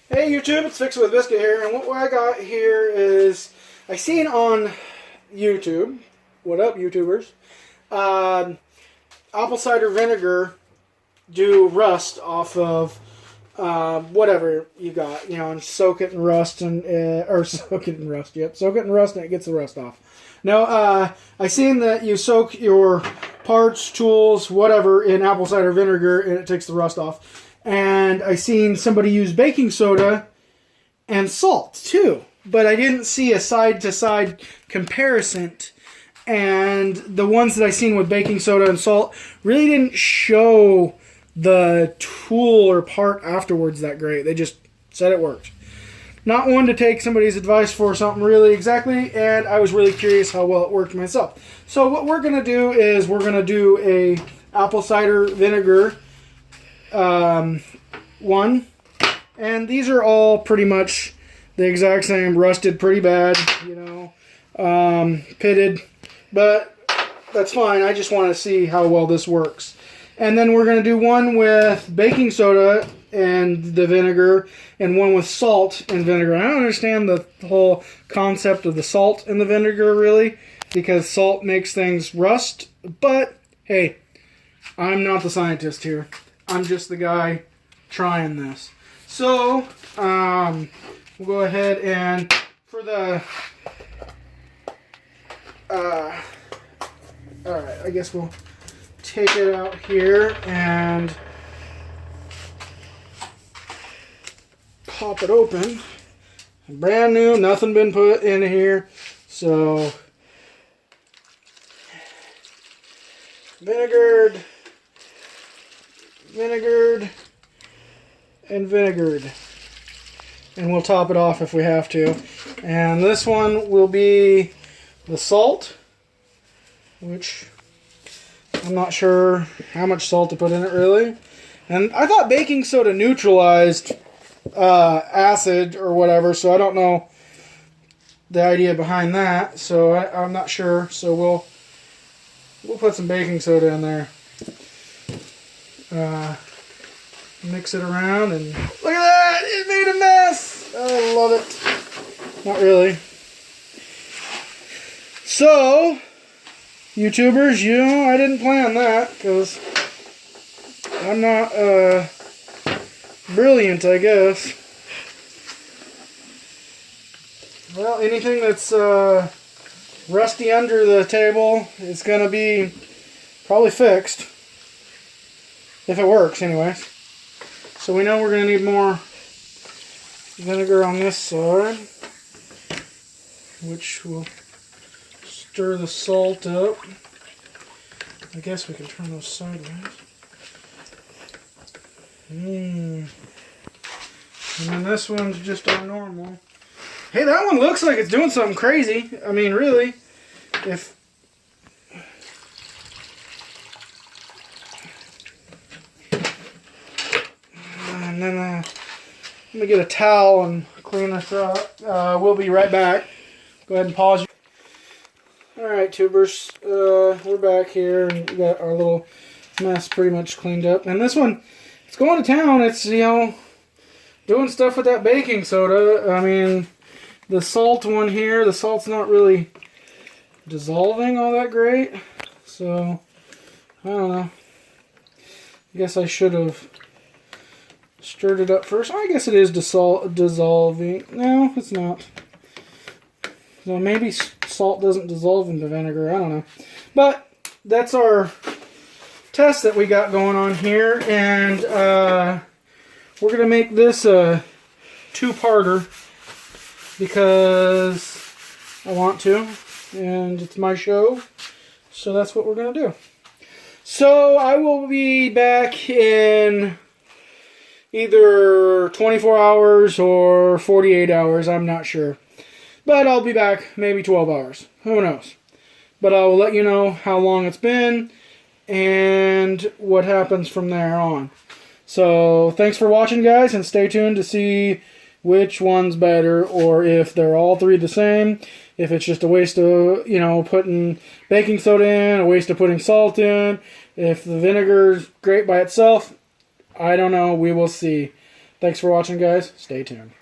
Hey YouTube, it's Fix It with Biscuit here, and what I got here is I seen on YouTube. What up, YouTubers? Apple cider vinegar do rust off of whatever you got, and soak it in rust or soak it in rust. Yep, soak it in rust and it gets the rust off. Now, I seen that you soak your parts, tools, whatever in apple cider vinegar and it takes the rust off. And I seen somebody use baking soda and salt too, but I didn't see a side-to-side comparison. And the ones that I seen with baking soda and salt really didn't show the tool or part afterwards that great. They just said it worked. Not one to take somebody's advice for something really exactly, and I was really curious how well it worked myself. So what we're going to do is we're going to do a apple cider vinegar one, and these are all pretty much the exact same, rusted pretty bad, pitted, but that's fine. I just want to see how well this works. And then we're going to do one with baking soda and the vinegar, and one with salt and vinegar. I don't understand the whole concept of the salt and the vinegar really, because salt makes things rust, but hey, I'm not the scientist here. I'm just the guy trying this. So, we'll go ahead and for the, alright, I guess we'll take it out here and pop it open. Brand new, nothing been put in here. So, vinegared, and vinegared, and we'll top it off if we have to. And this one will be the salt, which I'm not sure how much salt to put in it really. And I thought baking soda neutralized acid or whatever, so I don't know the idea behind that, so I'm not sure. So we'll put some baking soda in there. Mix it around, and look at that! It made a mess! I love it. Not really. So, YouTubers, I didn't plan that, because I'm not brilliant, I guess. Well, anything that's rusty under the table is going to be probably fixed. If it works, anyways. So we know we're going to need more vinegar on this side, which will stir the salt up. I guess we can turn those sideways. And then this one's just our normal. Hey, that one looks like it's doing something crazy. I mean, really, if... And then let me get a towel and clean this up. We'll be right back. Go ahead and pause. Alright, tubers, we're back here, and we got our little mess pretty much cleaned up. And this one, it's going to town. It's, doing stuff with that baking soda. I mean, the salt one here, the salt's not really dissolving all that great. So, I don't know. I guess I should have stirred it up first. I guess it is dissolving. No, it's not. So maybe salt doesn't dissolve into vinegar. I don't know. But that's our test that we got going on here. And we're going to make this a two-parter because I want to. And it's my show. So that's what we're going to do. So I will be back in either 24 hours or 48 hours, I'm not sure. But I'll be back maybe 12 hours. Who knows? But I will let you know how long it's been and what happens from there on. So thanks for watching, guys, and stay tuned to see which one's better, or if they're all three the same, if it's just a waste of, putting baking soda in, a waste of putting salt in, if the vinegar's great by itself. I don't know. We will see. Thanks for watching, guys. Stay tuned.